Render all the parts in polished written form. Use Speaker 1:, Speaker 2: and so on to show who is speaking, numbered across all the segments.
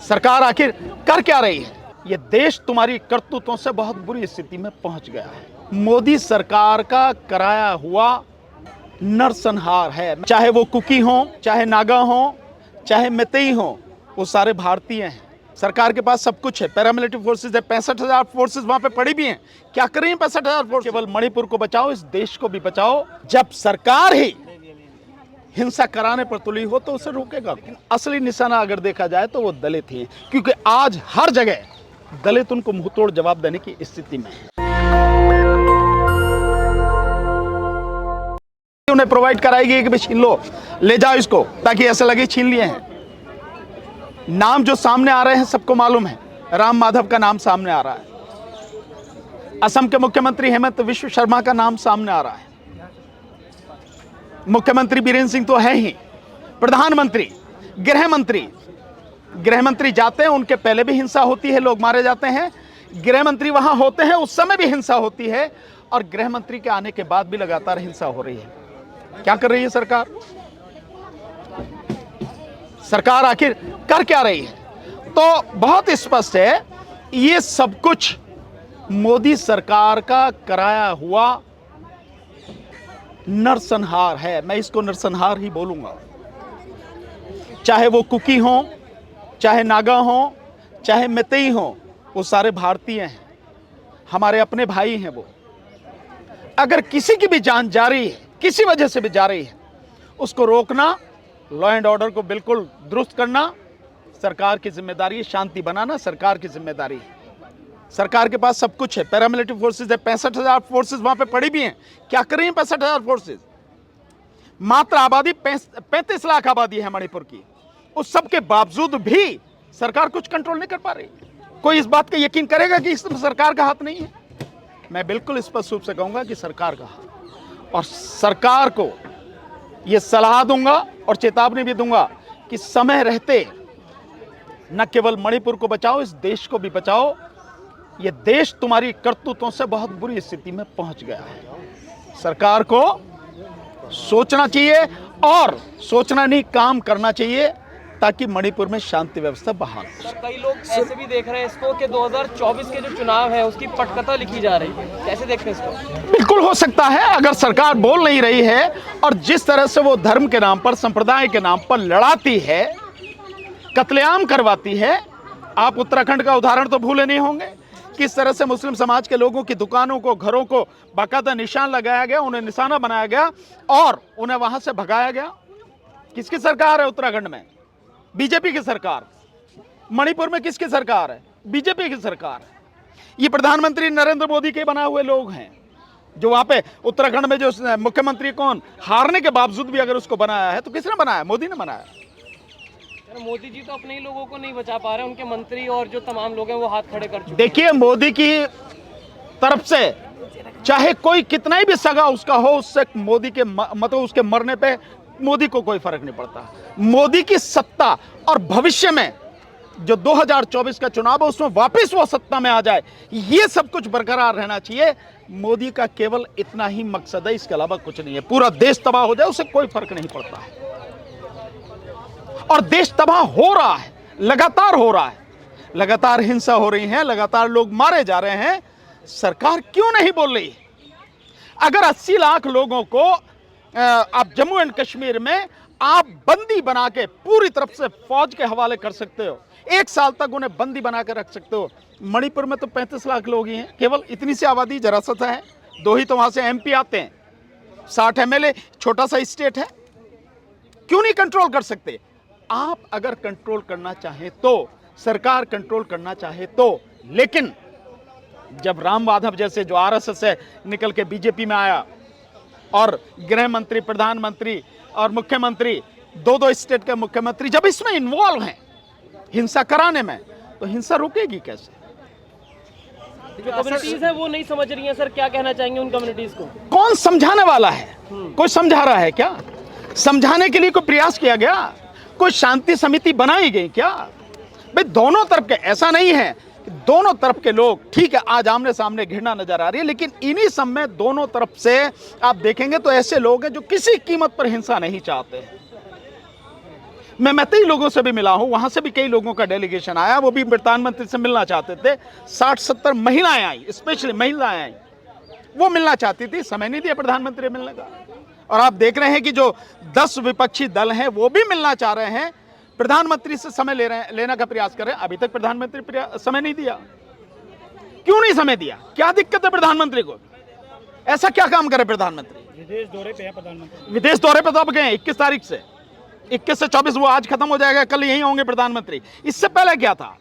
Speaker 1: सरकार आखिर कर क्या रही है? ये देश तुम्हारी करतूतों से बहुत बुरी स्थिति में पहुंच गया है। मोदी सरकार का कराया हुआ नरसंहार है। चाहे वो कुकी हो, चाहे नागा हो, चाहे मैतेई हो, वो सारे भारतीय हैं। सरकार के पास सब कुछ है, पैरामिलिट्री फोर्सेज है, 65,000 फोर्सेज वहां पे पड़ी भी हैं। क्या कर रही हैं 65,000 फोर्स? केवल मणिपुर को बचाओ, इस देश को भी बचाओ। जब सरकार ही हिंसा कराने पर तुली हो तो उसे रोकेगा। असली निशाना अगर देखा जाए तो वो दलित ही, क्योंकि आज हर जगह दलित उनको मुंहतोड़ जवाब देने की स्थिति में है। उन्हें प्रोवाइड कराएगी कि भी छीन लो, ले जाओ इसको, ताकि ऐसा लगे छीन लिए हैं। नाम जो सामने आ रहे हैं सबको मालूम है, राम माधव का नाम सामने आ रहा है, असम के मुख्यमंत्री हेमंत विश्व शर्मा का नाम सामने आ रहा है, मुख्यमंत्री बीरेंद्र सिंह तो है ही, प्रधानमंत्री, गृहमंत्री जाते हैं, उनके पहले भी हिंसा होती है, लोग मारे जाते हैं। गृहमंत्री वहां होते हैं, उस समय भी हिंसा होती है, और गृहमंत्री के आने के बाद भी लगातार हिंसा हो रही है। क्या कर रही है सरकार? सरकार आखिर कर क्या रही है? तो बहुत स्पष्ट है, ये सब कुछ मोदी सरकार का कराया हुआ नरसंहार है। मैं इसको नरसंहार ही बोलूंगा। चाहे वो कुकी हो, चाहे नागा हो, चाहे मैतेई हो, वो सारे भारतीय हैं, हमारे अपने भाई हैं। वो अगर किसी की भी जान जा रही है, किसी वजह से भी जा रही है, उसको रोकना, लॉ एंड ऑर्डर को बिल्कुल दुरुस्त करना सरकार की जिम्मेदारी है। शांति बनाना सरकार की जिम्मेदारी है। सरकार के पास सब कुछ है, पैरामिलिट्री फोर्सेज है, 65,000 फोर्सेज वहां पे पड़ी भी हैं। क्या कर रही हैं 65,000 फोर्सेज? मात्र आबादी 35 लाख आबादी है मणिपुर की। उस सब के बावजूद भी सरकार कुछ कंट्रोल नहीं कर पा रही। कोई इस बात का यकीन करेगा कि इसमें सरकार का हाथ नहीं है? मैं बिल्कुल स्पष्ट रूप से कहूंगा कि सरकार का हाथ, और सरकार को यह सलाह दूंगा और चेतावनी भी दूंगा कि समय रहते न केवल मणिपुर को बचाओ, इस देश को भी बचाओ। यह देश तुम्हारी करतूतों से बहुत बुरी स्थिति में पहुंच गया है। सरकार को सोचना चाहिए, और सोचना नहीं, काम करना चाहिए, ताकि मणिपुर में शांति व्यवस्था बहाल हो।
Speaker 2: कई लोग ऐसे भी देख रहे हैं इसको कि 2024 के जो चुनाव है उसकी पटकथा लिखी जा रही है। कैसे देखते हैं इसको?
Speaker 1: बिल्कुल हो सकता है, अगर सरकार बोल नहीं रही है और जिस तरह से वो धर्म के नाम पर, संप्रदाय के नाम पर लड़ाती है, कत्लेआम करवाती है। आप उत्तराखंड का उदाहरण तो भूले नहीं होंगे, किस तरह से मुस्लिम समाज के लोगों की दुकानों को, घरों को बाकायदा निशान लगाया गया, उन्हें निशाना बनाया गया और उन्हें वहां से भगाया गया। किसकी सरकार है उत्तराखंड में? बीजेपी की सरकार। मणिपुर में किसकी सरकार है? बीजेपी की सरकार है। ये प्रधानमंत्री नरेंद्र मोदी के बनाए हुए लोग हैं, जो वहां पे उत्तराखंड में जो मुख्यमंत्री कौन, हारने के बावजूद भी अगर उसको बनाया है तो किसने बनाया? मोदी ने बनाया।
Speaker 2: मोदी जी तो अपने ही लोगों को नहीं बचा पा रहे, उनके मंत्री और जो तमाम लोग हैं वो हाथ खड़े कर चुके।
Speaker 1: देखिए, मोदी की तरफ से चाहे कोई कितना ही भी सगा उसका हो, उससे मोदी के मतलब उसके मरने पे मोदी को कोई फर्क नहीं पड़ता। मोदी की सत्ता और भविष्य में जो 2024 का चुनाव है उसमें वापस वो सत्ता में आ जाए, ये सब कुछ बरकरार रहना चाहिए। मोदी का केवल इतना ही मकसद है, इसके अलावा कुछ नहीं है। पूरा देश तबाह हो जाए, उससे कोई फर्क नहीं पड़ता है। और देश तबाह हो रहा है, लगातार हो रहा है, लगातार हिंसा हो रही है, लगातार लोग मारे जा रहे हैं। सरकार क्यों नहीं बोल रही है? अगर 80 लाख लोगों को आप जम्मू एंड कश्मीर में आप बंदी बना के पूरी तरफ से फौज के हवाले कर सकते हो, 1 साल तक उन्हें बंदी बना के रख सकते हो। मणिपुर में तो 35 लाख लोग ही हैं, केवल इतनी सी आबादी, जरा सा है, 2 ही तो वहां से एमपी आते हैं, 60 एमएलए, छोटा सा स्टेट है। क्यों नहीं कंट्रोल कर सकते? आप अगर कंट्रोल करना चाहें तो, सरकार कंट्रोल करना चाहे तो, लेकिन जब राम माधव जैसे जो आरएसएस से निकल के बीजेपी में आया और गृह मंत्री, प्रधानमंत्री और मुख्यमंत्री, 2 स्टेट के मुख्यमंत्री जब इसमें इन्वॉल्व हैं हिंसा कराने में, तो हिंसा रुकेगी कैसे?
Speaker 2: जो कम्युनिटीज है वो नहीं समझ रही हैं सर, क्या कहना चाहेंगे उन कम्युनिटीज को?
Speaker 1: कौन समझाने वाला है? कोई समझा रहा है क्या? समझाने के लिए कोई प्रयास किया गया? कोई शांति समिति बनाई गई क्या? भाई दोनों तरफ के, ऐसा नहीं है कि दोनों तरफ के लोग, ठीक है आज आमने सामने घृणा नजर आ रही है, लेकिन इन्हीं सब में दोनों तरफ से आप देखेंगे तो ऐसे लोग हैं जो किसी कीमत पर हिंसा नहीं चाहते। मैं मैतेई लोगों से भी मिला हूं, वहां से भी कई लोगों का डेलीगेशन आया, वो भी प्रधानमंत्री से मिलना चाहते थे। 60-70 महिलाएं आई, स्पेशली महिलाएं आई, वो मिलना चाहती थी, समय नहीं दिया प्रधानमंत्री मिलने का। और आप देख रहे हैं कि जो 10 विपक्षी दल हैं वो भी मिलना चाह रहे हैं, प्रधानमंत्री से समय लेने का प्रयास कर रहे हैं। अभी तक प्रधानमंत्री समय नहीं दिया। क्यों नहीं समय दिया? क्या दिक्कत है प्रधानमंत्री को? ऐसा क्या काम करे प्रधानमंत्री?
Speaker 3: विदेश दौरे पे है प्रधानमंत्री।
Speaker 1: विदेश दौरे पे तो अब गए 21 तारीख से, 21 से 24, वो आज खत्म हो जाएगा, कल यहीं होंगे प्रधानमंत्री। इससे पहले क्या था?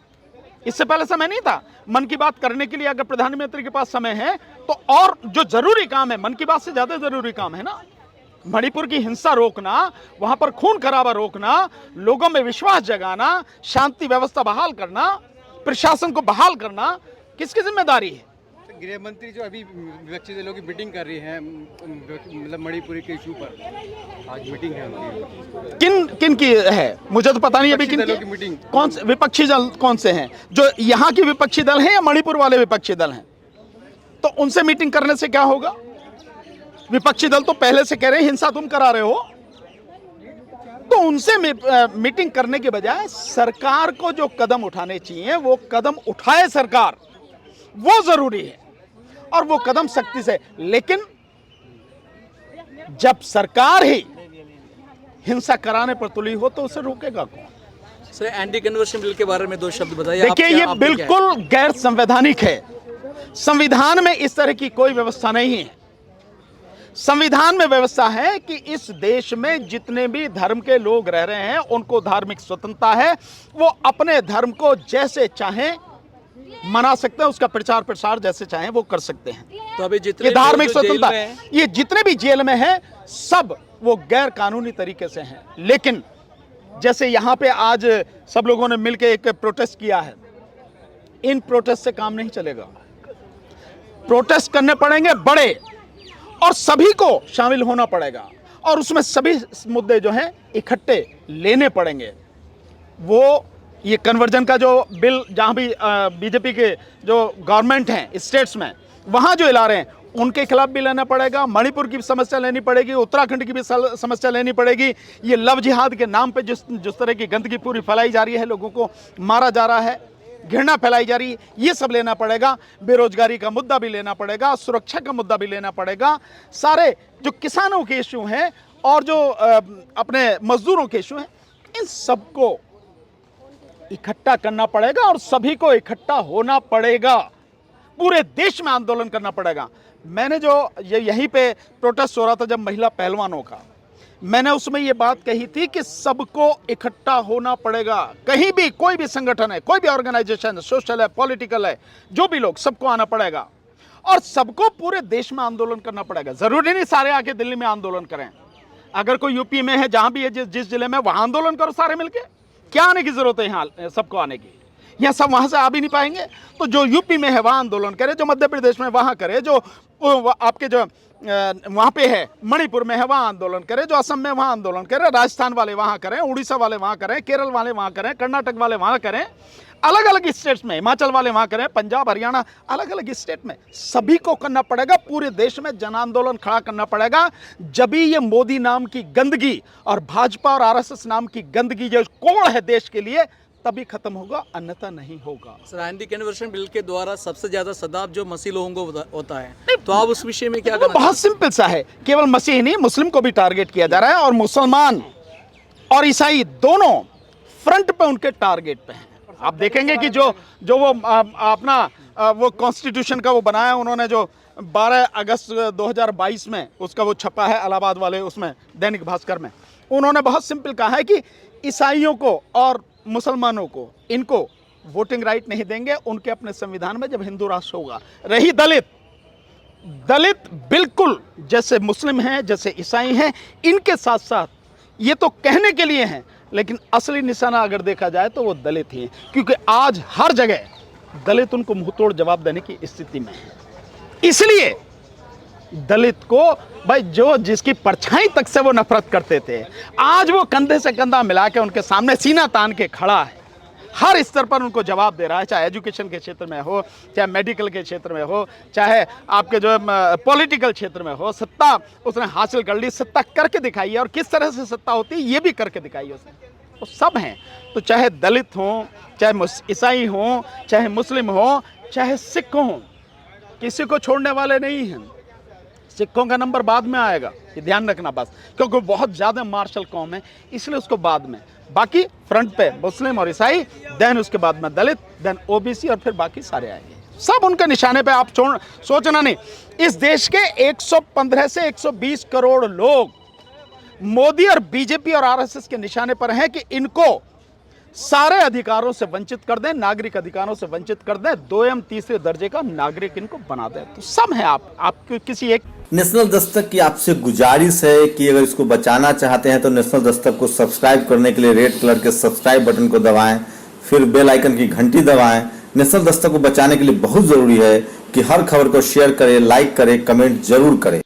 Speaker 1: इससे पहले समय नहीं था मन की बात करने के लिए। अगर प्रधानमंत्री के पास समय है तो और जो जरूरी काम है, मन की बात से ज्यादा जरूरी काम है ना, मणिपुर की हिंसा रोकना, वहां पर खून खराबा रोकना, लोगों में विश्वास जगाना, शांति व्यवस्था बहाल करना, प्रशासन को बहाल करना, किसकी जिम्मेदारी है?
Speaker 3: गृह मंत्री जो अभी विपक्षी दलों की मीटिंग कर रही है, मतलब मणिपुर के इशू पर आज मीटिंग है उनकी।
Speaker 1: किन किन की है मुझे तो पता नहीं अभी किन
Speaker 3: दलों
Speaker 1: की
Speaker 3: की मीटिंग।
Speaker 1: कौन से विपक्षी दल कौन से हैं? जो यहाँ की विपक्षी दल हैं या मणिपुर वाले विपक्षी दल हैं? तो उनसे मीटिंग करने से क्या होगा? विपक्षी दल तो पहले से कह रहे हैं हिंसा तुम करा रहे हो, तो उनसे मीटिंग करने के बजाय सरकार को जो कदम उठाने चाहिए वो कदम उठाए सरकार, वो जरूरी है, और वो कदम सख्ती से। लेकिन जब सरकार ही हिंसा कराने पर तुली हो तो उसे रोकेगा कौन?
Speaker 4: सर, एंटी कन्वर्शन बिल के बारे में 2 शब्द बताइए।
Speaker 1: देखिए, ये बिल्कुल गैर संवैधानिक है। संविधान में इस तरह की कोई व्यवस्था नहीं है। संविधान में व्यवस्था है कि इस देश में जितने भी धर्म के लोग रह रहे हैं उनको धार्मिक स्वतंत्रता है, वो अपने धर्म को जैसे चाहें मना सकते हैं, उसका प्रचार प्रसार जैसे चाहें वो कर सकते हैं।
Speaker 4: तो अभी जितने
Speaker 1: धार्मिक
Speaker 4: लोग जो जेल
Speaker 1: स्वतंत्रता,
Speaker 4: में हैं,
Speaker 1: ये जितने भी जेल में हैं सब वो गैर कानूनी तरीके से हैं। लेकिन जैसे यहां पे आज सब लोगों ने मिलकर एक प्रोटेस्ट किया है, इन प्रोटेस्ट से काम नहीं चलेगा। प्रोटेस्ट करने पड़ेंगे बड़े, और सभी को शामिल होना पड़ेगा, और उसमें सभी मुद्दे जो हैं इकट्ठे लेने पड़ेंगे। वो ये कन्वर्जन का जो बिल, जहां भी बीजेपी के जो गवर्नमेंट हैं स्टेट्स में, वहां जो ला रहे हैं उनके खिलाफ भी लेना पड़ेगा। मणिपुर की भी समस्या लेनी पड़ेगी, उत्तराखंड की भी समस्या लेनी पड़ेगी। ये लव जिहाद के नाम पे जिस तरह की गंदगी पूरी फैलाई जा रही है, लोगों को मारा जा रहा है, घृणा फैलाई जा रही है, ये सब लेना पड़ेगा। बेरोजगारी का मुद्दा भी लेना पड़ेगा, सुरक्षा का मुद्दा भी लेना पड़ेगा। सारे जो किसानों के इशू हैं और जो अपने मजदूरों के इशू हैं, इन सबको इकट्ठा करना पड़ेगा और सभी को इकट्ठा होना पड़ेगा। पूरे देश में आंदोलन करना पड़ेगा। मैंने जो यहीं पे प्रोटेस्ट हो रहा था जब महिला पहलवानों का, मैंने उसमें ये बात कही थी कि सबको इकट्ठा होना पड़ेगा। कहीं भी कोई भी संगठन है, कोई भी ऑर्गेनाइजेशन है, सोशल है, पॉलिटिकल है, जो भी लोग, सबको आना पड़ेगा और सबको पूरे देश में आंदोलन करना पड़ेगा। जरूरी नहीं सारे आके दिल्ली में आंदोलन करें। अगर कोई यूपी में है, जहां भी है, जिस जिले में, वहां आंदोलन करो सारे मिलके। क्या आने की जरूरत है यहाँ सबको आने की? यहाँ सब वहां से आ भी नहीं पाएंगे। तो जो यूपी में है वहां आंदोलन करे, जो मध्य प्रदेश में वहां करे, जो आपके जो वहां पे है मणिपुर में है वहां आंदोलन करे, जो असम में वहां आंदोलन करे, राजस्थान वाले वहां करें, उड़ीसा वाले वहां करें, केरल वाले वहां करें, कर्नाटक वाले वहां करें, अलग अलग स्टेट्स में, हिमाचल वाले वहां करें, पंजाब, हरियाणा, अलग अलग स्टेट में सभी को करना पड़ेगा। पूरे देश में जन आंदोलन खड़ा करना पड़ेगा। जब भी ये मोदी नाम की गंदगी और भाजपा और आरएसएस नाम की गंदगी जो कोड़ है देश के लिए, तभी खत्म होगा, अन्यथा नहीं होगा।
Speaker 4: सर, एंटी कन्वर्शन बिल के द्वारा सबसे ज्यादा सदाब जो मसीह लोगों को होता है, तो आप उस विषय में क्या कहना?
Speaker 1: बहुत सिंपल सा है, केवल मसीह नहीं, मुस्लिम को भी टारगेट किया जा रहा है, और मुसलमान और ईसाई दोनों फ्रंट पे उनके टारगेट पे हैं। आप देखेंगे कि जो वो अपना वो कॉन्स्टिट्यूशन का वो बनाया उन्होंने, जो 12 अगस्त 2022 में उसका वो छपा है इलाहाबाद वाले उसमें दैनिक भास्कर में, उन्होंने बहुत सिंपल कहा है कि ईसाइयों को और मुसलमानों को, इनको वोटिंग राइट नहीं देंगे उनके अपने संविधान में जब हिंदू राष्ट्र होगा। रही दलित बिल्कुल जैसे मुस्लिम हैं, जैसे ईसाई हैं, इनके साथ साथ ये तो कहने के लिए हैं, लेकिन असली निशाना अगर देखा जाए तो वो दलित ही हैं, क्योंकि आज हर जगह दलित उनको मुंहतोड़ जवाब देने की स्थिति में है। इसलिए दलित को भाई, जो जिसकी परछाई तक से वो नफरत करते थे, आज वो कंधे से कंधा मिला के उनके सामने सीना तान के खड़ा है। हर स्तर पर उनको जवाब दे रहा है, चाहे एजुकेशन के क्षेत्र में हो, चाहे मेडिकल के क्षेत्र में हो, चाहे आपके जो पॉलिटिकल क्षेत्र में हो। सत्ता उसने हासिल कर ली, सत्ता करके दिखाई है, और किस तरह से सत्ता होती है ये भी करके दिखाई है उसने। वो सब हैं। तो चाहे दलित हों, चाहे ईसाई हों, चाहे मुस्लिम हों, चाहे सिख हों, किसी को छोड़ने वाले नहीं हैं। सिखों का नंबर बाद में आएगा, ये ध्यान रखना बस, क्योंकि बहुत ज़्यादा मार्शल कौम है, इसलिए उसको बाद में। बाकी फ्रंट पे मुस्लिम और ईसाई, देन उसके बाद में दलित, देन ओबीसी, और फिर बाकी सारे आएंगे। सब उनके निशाने पे। आप सोचना नहीं, इस देश के 115 से 120 करोड़ लोग मोदी और बीजेपी और आरएसएस के निशाने पर हैं कि इनको सारे अधिकारों से वंचित कर दें, नागरिक अधिकारों से वंचित कर दें, 2 तीसरे दर्जे का नागरिक इनको बना दें। तो सब है। आप किसी एक
Speaker 5: नेशनल दस्तक की आपसे गुजारिश है कि अगर इसको बचाना चाहते हैं तो नेशनल दस्तक को सब्सक्राइब करने के लिए रेड कलर के सब्सक्राइब बटन को दबाएं, फिर बेल आइकन की घंटी दबाएं। नेशनल दस्तक को बचाने के लिए बहुत जरूरी है कि हर खबर को शेयर करें, लाइक करें, कमेंट जरूर करें।